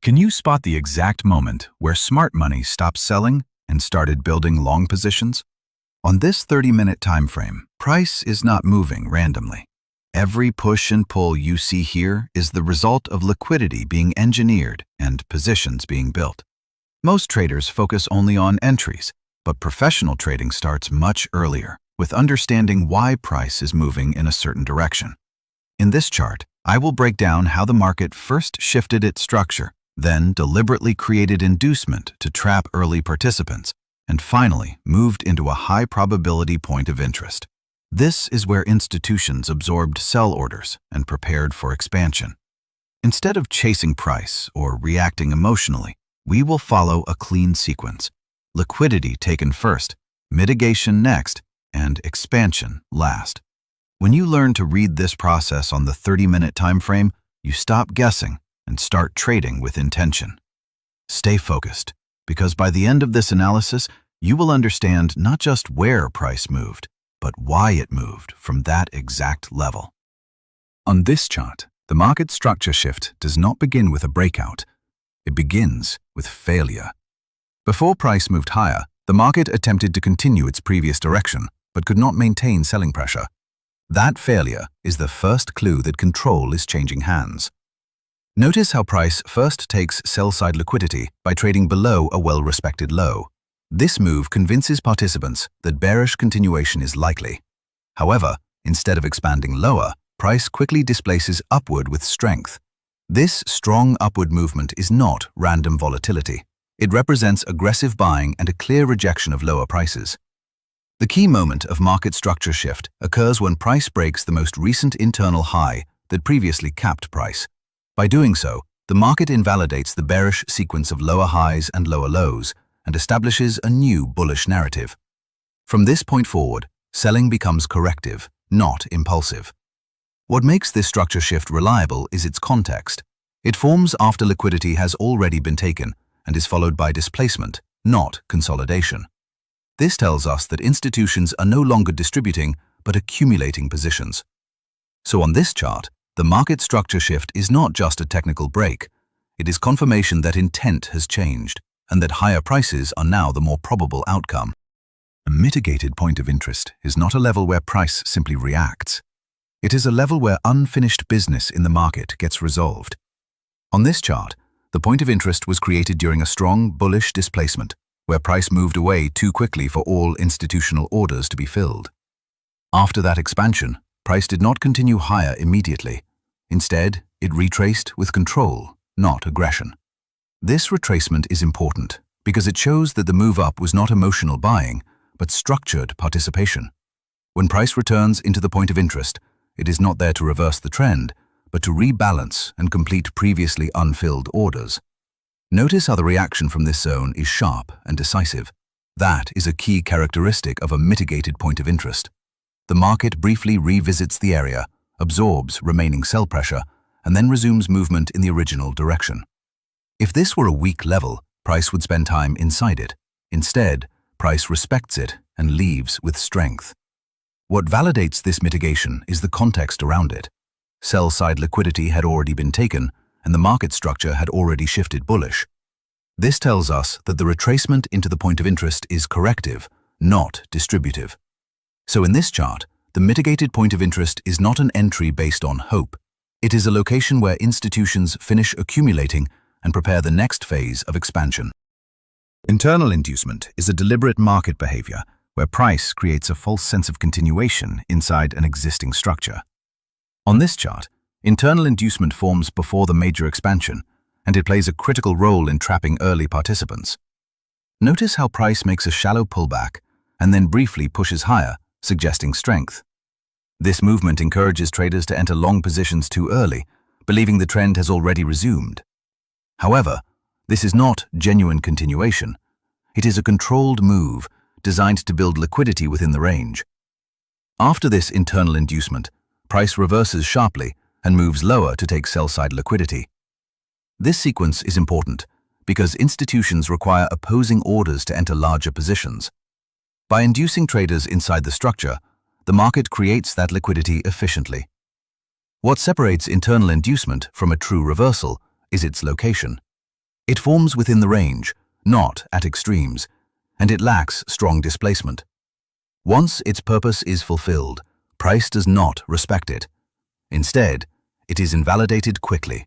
Can you spot the exact moment where smart money stopped selling and started building long positions? On this 30-minute time frame, price is not moving randomly. Every push and pull you see here is the result of liquidity being engineered and positions being built. Most traders focus only on entries, but professional trading starts much earlier, with understanding why price is moving in a certain direction. In this chart, I will break down how the market first shifted its structure, then deliberately created inducement to trap early participants, and finally moved into a high-probability point of interest. This is where institutions absorbed sell orders and prepared for expansion. Instead of chasing price or reacting emotionally, we will follow a clean sequence: liquidity taken first, mitigation next, and expansion last. When you learn to read this process on the 30-minute time frame, you stop guessing and start trading with intention. Stay focused, because by the end of this analysis, you will understand not just where price moved, but why it moved from that exact level. On this chart, the market structure shift does not begin with a breakout. It begins with failure. Before price moved higher, the market attempted to continue its previous direction, but could not maintain selling pressure. That failure is the first clue that control is changing hands. Notice how price first takes sell-side liquidity by trading below a well-respected low. This move convinces participants that bearish continuation is likely. However, instead of expanding lower, price quickly displaces upward with strength. This strong upward movement is not random volatility. It represents aggressive buying and a clear rejection of lower prices. The key moment of market structure shift occurs when price breaks the most recent internal high that previously capped price. By doing so, the market invalidates the bearish sequence of lower highs and lower lows and establishes a new bullish narrative. From this point forward, selling becomes corrective, not impulsive. What makes this structure shift reliable is its context. It forms after liquidity has already been taken and is followed by displacement, not consolidation. This tells us that institutions are no longer distributing but accumulating positions. So on this chart, the market structure shift is not just a technical break. It is confirmation that intent has changed and that higher prices are now the more probable outcome. A mitigated point of interest is not a level where price simply reacts. It is a level where unfinished business in the market gets resolved. On this chart, the point of interest was created during a strong bullish displacement, where price moved away too quickly for all institutional orders to be filled. After that expansion, price did not continue higher immediately. Instead, it retraced with control, not aggression. This retracement is important because it shows that the move up was not emotional buying, but structured participation. When price returns into the point of interest, it is not there to reverse the trend, but to rebalance and complete previously unfilled orders. Notice how the reaction from this zone is sharp and decisive. That is a key characteristic of a mitigated point of interest. The market briefly revisits the area, absorbs remaining sell pressure, and then resumes movement in the original direction. If this were a weak level, price would spend time inside it. Instead, price respects it and leaves with strength. What validates this mitigation is the context around it. Sell-side liquidity had already been taken, and the market structure had already shifted bullish. This tells us that the retracement into the point of interest is corrective, not distributive. So in this chart, the mitigated point of interest is not an entry based on hope. It is a location where institutions finish accumulating and prepare the next phase of expansion. Internal inducement is a deliberate market behavior where price creates a false sense of continuation inside an existing structure. On this chart, internal inducement forms before the major expansion, and it plays a critical role in trapping early participants. Notice how price makes a shallow pullback and then briefly pushes higher, suggesting strength. This movement encourages traders to enter long positions too early, believing the trend has already resumed. However, this is not genuine continuation. It is a controlled move designed to build liquidity within the range. After this internal inducement, price reverses sharply and moves lower to take sell-side liquidity. This sequence is important because institutions require opposing orders to enter larger positions. By inducing traders inside the structure, the market creates that liquidity efficiently. What separates internal inducement from a true reversal is its location. It forms within the range, not at extremes, and it lacks strong displacement. Once its purpose is fulfilled, price does not respect it. Instead, it is invalidated quickly.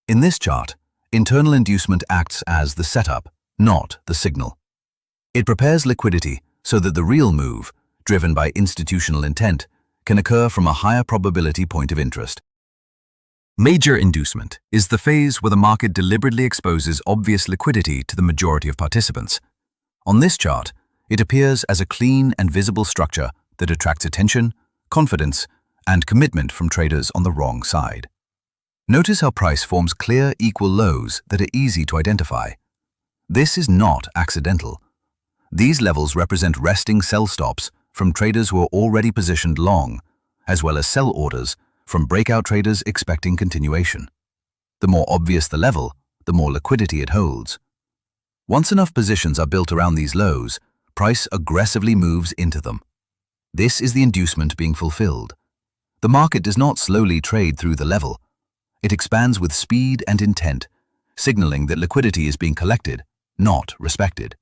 In this chart, internal inducement acts as the setup, not the signal. It prepares liquidity so that the real move, driven by institutional intent, can occur from a higher probability point of interest. Major inducement is the phase where the market deliberately exposes obvious liquidity to the majority of participants. On this chart, it appears as a clean and visible structure that attracts attention, confidence, and commitment from traders on the wrong side. Notice how price forms clear, equal lows that are easy to identify. This is not accidental. These levels represent resting sell stops from traders who are already positioned long, as well as sell orders from breakout traders expecting continuation. The more obvious the level, the more liquidity it holds. Once enough positions are built around these lows, price aggressively moves into them. This is the inducement being fulfilled. The market does not slowly trade through the level. It expands with speed and intent, signaling that liquidity is being collected, not respected.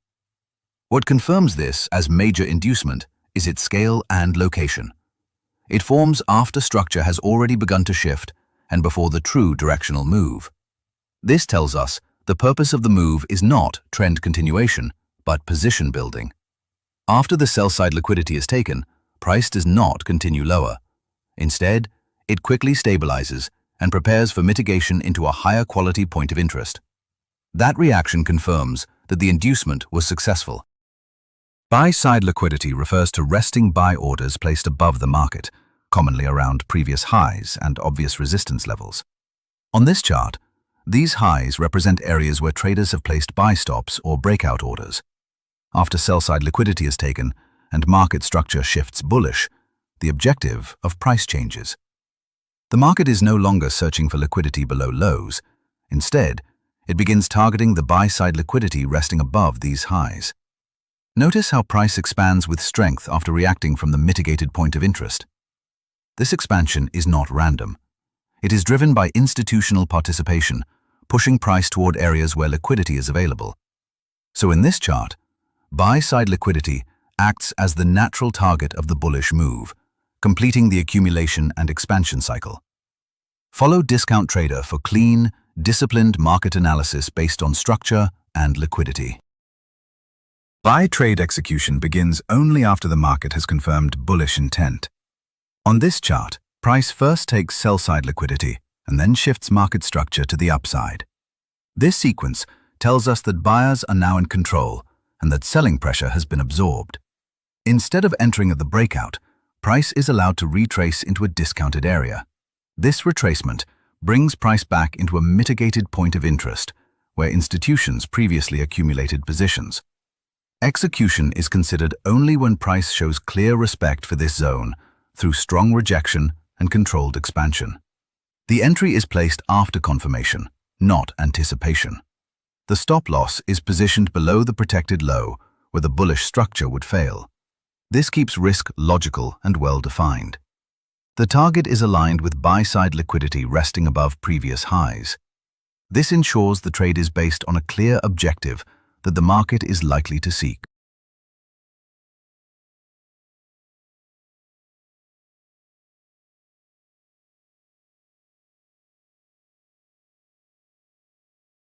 What confirms this as major inducement is its scale and location. It forms after structure has already begun to shift and before the true directional move. This tells us the purpose of the move is not trend continuation, but position building. After the sell-side liquidity is taken, price does not continue lower. Instead, it quickly stabilizes and prepares for mitigation into a higher quality point of interest. That reaction confirms that the inducement was successful. Buy-side liquidity refers to resting buy orders placed above the market, commonly around previous highs and obvious resistance levels. On this chart, these highs represent areas where traders have placed buy stops or breakout orders. After sell-side liquidity is taken and market structure shifts bullish, the objective of price changes. The market is no longer searching for liquidity below lows. Instead, it begins targeting the buy-side liquidity resting above these highs. Notice how price expands with strength after reacting from the mitigated point of interest. This expansion is not random. It is driven by institutional participation, pushing price toward areas where liquidity is available. So in this chart, buy-side liquidity acts as the natural target of the bullish move, completing the accumulation and expansion cycle. Follow Discount Trader for clean, disciplined market analysis based on structure and liquidity. Buy trade execution begins only after the market has confirmed bullish intent. On this chart, price first takes sell-side liquidity and then shifts market structure to the upside. This sequence tells us that buyers are now in control and that selling pressure has been absorbed. Instead of entering at the breakout, price is allowed to retrace into a discounted area. This retracement brings price back into a mitigated point of interest, where institutions previously accumulated positions. Execution is considered only when price shows clear respect for this zone through strong rejection and controlled expansion. The entry is placed after confirmation, not anticipation. The stop loss is positioned below the protected low, where the bullish structure would fail. This keeps risk logical and well-defined. The target is aligned with buy-side liquidity resting above previous highs. This ensures the trade is based on a clear objective that the market is likely to seek.